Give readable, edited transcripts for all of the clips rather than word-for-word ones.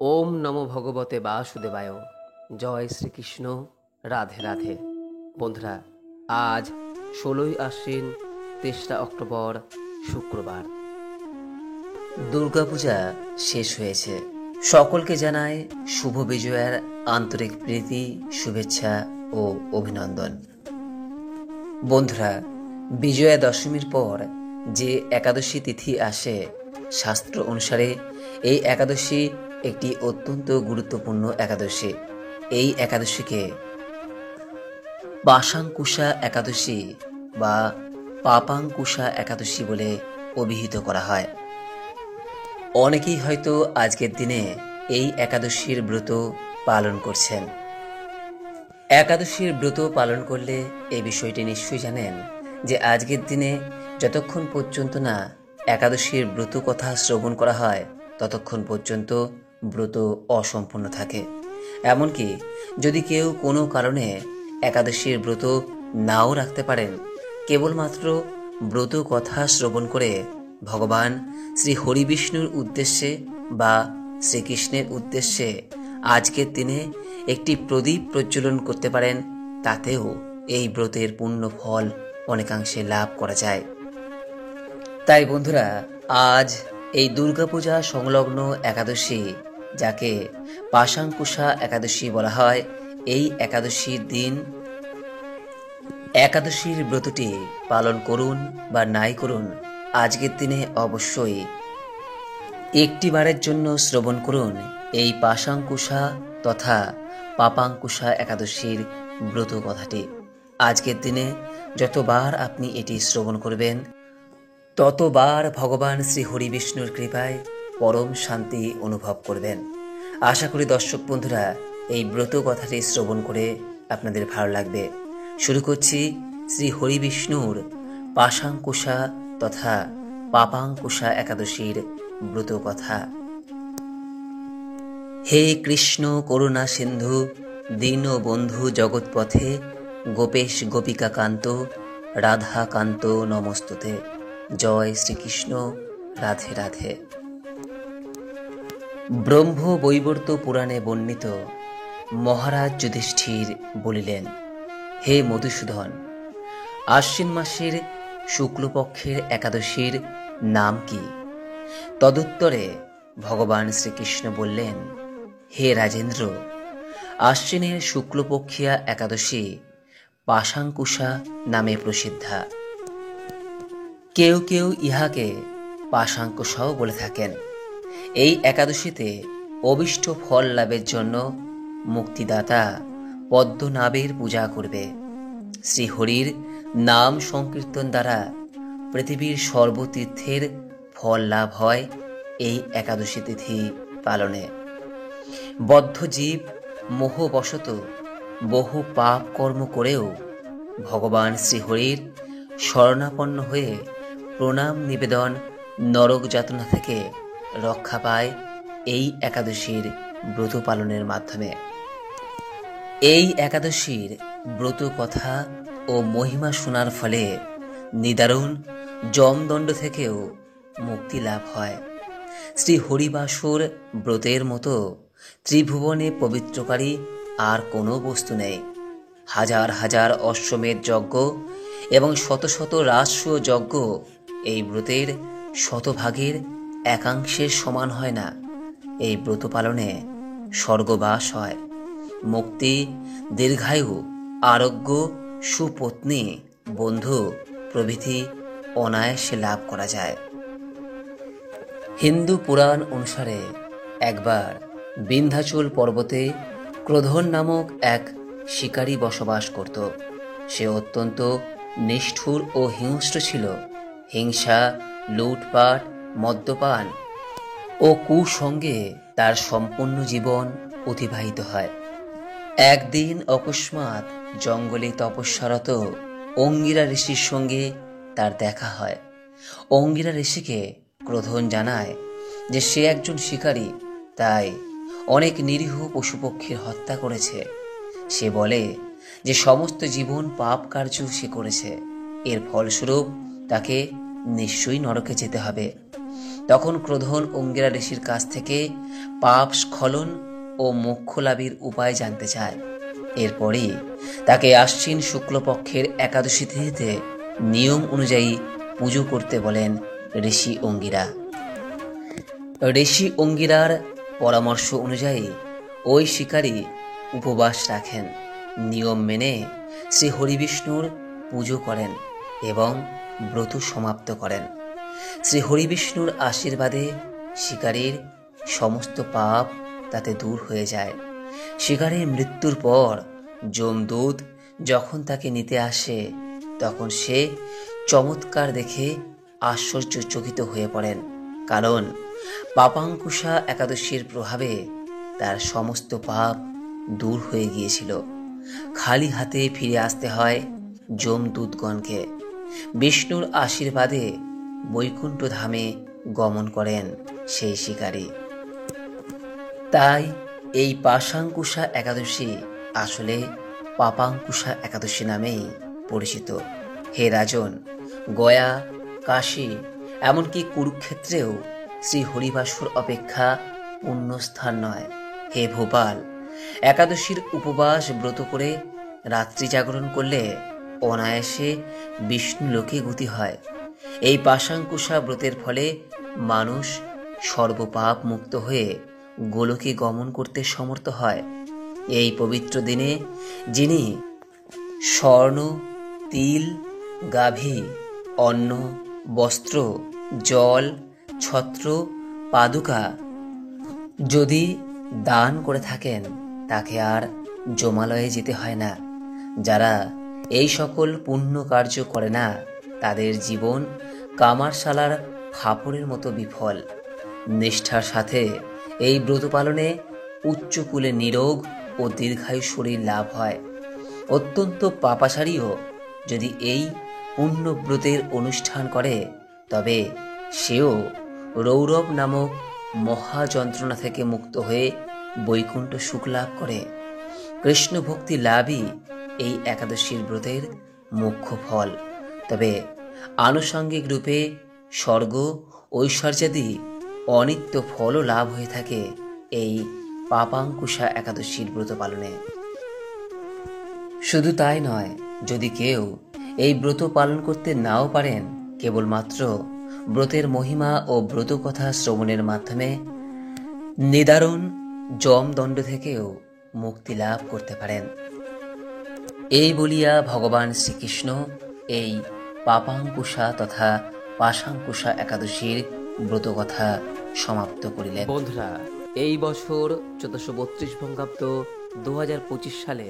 ওম নমো ভগবতে বাসুদেবায়। জয় শ্রীকৃষ্ণ। রাধে রাধে। বন্ধুরা, আজ 16ই আশ্বিন, 3রা অক্টোবর, শুক্রবার। দুর্গাপূজা শেষ হয়েছে। সকলকে জানায় শুভ বিজয়ার আন্তরিক প্রীতি, শুভেচ্ছা ও অভিনন্দন। বন্ধুরা, বিজয়া দশমীর পর যে একাদশী তিথি আসে, শাস্ত্র অনুসারে এই একাদশী একটি অত্যন্ত গুরুত্বপূর্ণ একাদশী। এই একাদশীকে পাশাঙ্কুশা একাদশী বা পাপাঙ্কুশা একাদশী বলে অভিহিত করা হয়। অনেকেই হয়তো আজকের দিনে এই একাদশীর ব্রত পালন করছেন। একাদশীর ব্রত পালন করলে এই বিষয়টি নিশ্চয়ই জানেন যে আজকের দিনে যতক্ষণ পর্যন্ত না একাদশীর ব্রত কথা শ্রবণ করা হয়, ততক্ষণ পর্যন্ত ব্রত অসম্পূর্ণ থাকে। এমনকি যদি কেউ কোনো কারণে একাদশীর ব্রত নাও রাখতে পারেন, কেবলমাত্র ব্রত কথা শ্রবণ করে ভগবান শ্রী হরিবিষ্ণুর উদ্দেশ্যে বা শ্রীকৃষ্ণের উদ্দেশ্যে আজকের দিনে একটি প্রদীপ প্রজ্বলন করতে পারেন, তাতেও এই ব্রতের পূর্ণ ফল অনেকাংশে লাভ করা যায়। তাই বন্ধুরা, আজ এই দুর্গাপূজা সংলগ্ন একাদশী, যাকে পাশাঙ্কুশা একাদশী বলা হয়, এই একাদশীর দিন একাদশীর ব্রতটি পালন করুন বা নাই করুন, আজকের দিনে অবশ্যই একটি বারের জন্য শ্রবণ করুন এই পাশাঙ্কুশা তথা পাপাঙ্কুশা একাদশীর ব্রত কথাটি। আজকের দিনে যতবার আপনি এটি শ্রবণ করবেন, ততবার ভগবান শ্রী হরি বিষ্ণুর কৃপায় পরম শান্তি অনুভব করবেন। আশা করি দর্শক বন্ধুরা, এই ব্রত কথাটি শ্রবণ করে আপনাদের ভালো লাগবে। শুরু করছি শ্রী হরি বিষ্ণুর পাশাঙ্কুশা তথা পাপাঙ্কুশা একাদশীর ব্রত কথা। হে কৃষ্ণ করুণা সিন্ধু, দীন বন্ধু জগৎপথে, গোপেশ গোপিকা কান্ত, রাধা কান্ত নমস্তুতে। জয় শ্রীকৃষ্ণ। রাধে রাধে। ব্রহ্ম বৈবর্ত পুরাণে বর্ণিত মহারাজ যুধিষ্ঠির বলিলেন, হে মধুসূদন, আশ্বিন মাসের শুক্লপক্ষের একাদশীর নাম কি? তদুত্তরে ভগবান শ্রীকৃষ্ণ বললেন, হে রাজেন্দ্র, আশ্বিনের শুক্লপক্ষিয়া একাদশী পাশাঙ্কুশা নামে প্রসিদ্ধা। কেউ কেউ ইহাকে পাশাঙ্কুশাও বলে থাকেন। এই একাদশীতে অভীষ্ট ফল লাভের জন্য মুক্তিদাতা পদ্মনাভের পূজা করবে। শ্রীহরির নাম সংকীর্তন দ্বারা পৃথিবীর সর্বতীর্থের ফল লাভ হয় এই একাদশী তিথি পালনে। বদ্ধ জীব মোহবশত বহু পাপ কর্ম করেও ভগবান শ্রীহরির শরণাপন্ন হয়ে প্রণাম নিবেদন নরক যাতনা থেকে রক্ষা পায় এই একাদশীর ব্রত পালনের মাধ্যমে। এই একাদশীর ব্রত কথা ও মহিমা শোনার ফলে নিদারুণ যমদণ্ড থেকেও মুক্তি লাভ হয়। শ্রী হরিবাসর ব্রতের মতো ত্রিভুবনে পবিত্রকারী আর কোনো বস্তু নেই। হাজার হাজার অশ্বমেধ যজ্ঞ এবং শত শত রাজস্ব যজ্ঞ এই ব্রতের শতভাগের একাংশের সমান হয় না। এই ব্রত পালনে স্বর্গবাস হয়, মুক্তি, দীর্ঘায়ু, আরোগ্য, সুপত্নী, বন্ধু প্রভৃতি অনায়াসে লাভ করা যায়। হিন্দু পুরাণ অনুসারে একবার বিন্ধ্যাচল পর্বতে ক্রোধন নামক এক শিকারী বসবাস করত। সে অত্যন্ত নিষ্ঠুর ও হিংস্র ছিল। হিংসা, লুটপাট, মদ্যপান ও কুসঙ্গে তার সম্পূর্ণ জীবন অতিবাহিত হয়। একদিন অকস্মাৎ জঙ্গলে তপস্যারত অঙ্গিরা ঋষির সঙ্গে তার দেখা হয়। অঙ্গিরা ঋষিকে ক্রোধন জানায় যে সে একজন শিকারী, তাই অনেক নিরীহ পশুপক্ষীর হত্যা করেছে। সে বলে যে সমস্ত জীবন পাপ কার্য সে করেছে, এর ফলস্বরূপ তাকে নিশ্চয়ই নরকে যেতে হবে। তখন ক্রোধন অঙ্গিরা ঋষির কাছ থেকে পাপ স্খলন ও মোক্ষ লাভের উপায় জানতে চায়। এরপরই তাকে আশ্বিন শুক্লপক্ষের একাদশী তিথিতে নিয়ম অনুযায়ী পুজো করতে বলেন ঋষি অঙ্গিরা। ঋষি অঙ্গিরার পরামর্শ অনুযায়ী ওই শিকারী উপবাস রাখেন, নিয়ম মেনে শ্রী হরিবিষ্ণুর পুজো করেন এবং ব্রত সমাপ্ত করেন। শ্রী হরিবিষ্ণুর আশীর্বাদে শিকারীর সমস্ত পাপ তাতে দূর হয়ে যায়। শিকারীর মৃত্যুর পর যমদূত যখন তাকে নিতে আসে তখন সে চমৎকার দেখে আশ্চর্যচকিত হয়ে পড়েন, কারণ পাপাঙ্কুশা একাদশীর প্রভাবে তার সমস্ত পাপ দূর হয়ে গিয়েছিল। খালি হাতে ফিরে আসতে হয় যমদূতগণকে। বিষ্ণুর আশীর্বাদে বৈকুণ্ঠ ধামে গমন করেন সেই শিকারী। তাই এই পাশাঙ্কুশা একাদশী আসলে পাপাঙ্কুশা একাদশী নামেই পরিচিত। হে রাজন, গয়া, কাশী, এমনকি কুরুক্ষেত্রেও শ্রী হরিবাসর অপেক্ষা পুণ্যস্থান নয়। হে ভোপাল, একাদশীর উপবাস ব্রত করে রাত্রি জাগরণ করলে অনায়াসে বিষ্ণু লোকে গতি হয়। এই পাশাঙ্কুশা ব্রতের ফলে মানুষ সর্বপাপ মুক্ত হয়ে গোলকে গমন করতে সমর্থ হয়। এই পবিত্র দিনে যিনি স্বর্ণ, তিল, গাভী, অন্ন, বস্ত্র, জল, ছত্র, পাদুকা যদি দান করে থাকেন তাকে আর যমালয়ে যেতে হয় না। যারা এই সকল পুণ্য কার্য করে না তাদের জীবন কামারশালার ফাপড়ের মতো বিফল। নিষ্ঠার সাথে এই ব্রত পালনে উচ্চকুলে নিরোগ ও দীর্ঘায়ু শরীর লাভ হয়। অত্যন্ত পাপাচারীও যদি এই পুণ্যব্রতের অনুষ্ঠান করে তবে সেও রৌরব নামক মহাযন্ত্রণা থেকে মুক্ত হয়ে বৈকুণ্ঠ সুখ লাভ করে। কৃষ্ণ ভক্তি লাভই এই একাদশীর ব্রতের মুখ্য ফল। তবে আনুষঙ্গিক রূপে স্বর্গ, ঐশ্বর্যাদি অনিত্য ফলও লাভ হয়ে থাকে এই পাপাঙ্কুশা একাদশীর ব্রত পালনে। শুধু তাই নয়, যদি কেউ এই ব্রত পালন করতে নাও পারেন, কেবলমাত্র ব্রতের মহিমা ও ব্রত কথা শ্রবণের মাধ্যমে নিদারুণ যমদণ্ড থেকেও মুক্তি লাভ করতে পারেন। এই বলিয়া ভগবান শ্রীকৃষ্ণ এই পাপাঙ্কুশা তথা পাশাঙ্কুশা একাদশীর ব্রত কথা সমাপ্ত করিলেন। বন্ধুরা, এই বছর 1432 বঙ্গাব্দ 2025 সালে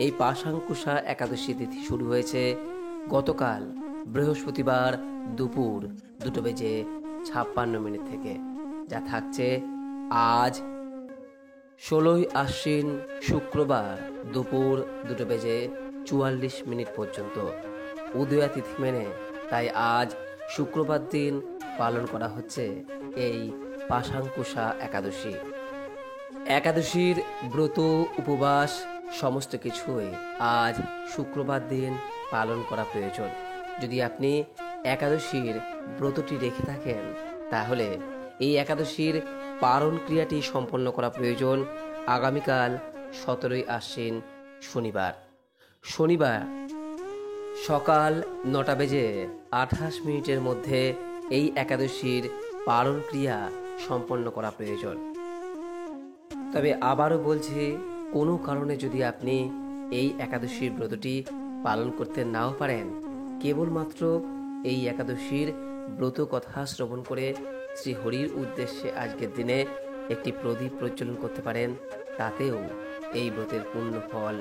এই পাশাঙ্কুশা একাদশী তিথি শুরু হয়েছে গতকাল বৃহস্পতিবার দুপুর 2:56 থেকে, যা থাকছে আজ 16ই আশ্বিন শুক্রবার দুপুর 2:44 পর্যন্ত উদয়া তিথি মেনে। তাই আজ শুক্রবার দিন পালন করা হচ্ছে এই পাশাঙ্কুশা একাদশী। একাদশীর ব্রত, উপবাস সমস্ত কিছুই আজ শুক্রবার দিন পালন করা প্রয়োজন। যদি আপনি একাদশীর ব্রতটি রেখে থাকেন তাহলে এই একাদশীর পারণ ক্রিয়াটি সম্পন্ন করা প্রয়োজন আগামীকাল 17ই আশ্বিন শনিবার সকাল 9:28 মধ্যে এই একাদশীর পারণ ক্রিয়া সম্পন্ন করা প্রয়োজন। তবে আবারও বলছি, কোনো কারণে যদি আপনি এই একাদশীর ব্রতটি পালন করতে নাও পারেন, কেবলমাত্র এই একাদশীর ব্রত কথা শ্রবণ করে শ্রী হরির উদ্দেশ্যে আজকের দিনে একটি প্রদীপ প্রজ্বলন করতে পারেন। তাতেও এই ব্রতের পূর্ণ ফল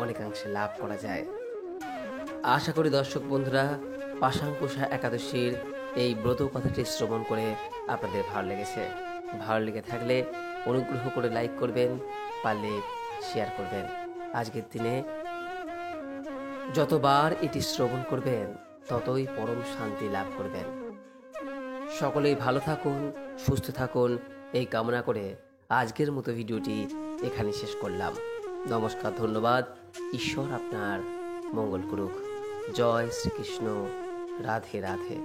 অনেকাংশে লাভ করা যায়। আশা করি দর্শক বন্ধুরা, পাশাঙ্কুশা একাদশীর এই ব্রত কথাটি শ্রবণ করে আপনাদের ভালো লেগেছে। ভালো লেগে থাকলে অনুগ্রহ করে লাইক করবেন, পারলে শেয়ার করবেন। আজকের দিনে যতবার এটি শ্রবণ করবেন ততই পরম শান্তি লাভ করবেন। সকলেই ভালো থাকুন, সুস্থ থাকুন, এই কামনা করে আজকের মতো ভিডিওটি এখানে শেষ করলাম। নমস্কার, ধন্যবাদ। ঈশ্বর আপনার মঙ্গল করুক। জয় শ্রীকৃষ্ণ। রাধে রাধে।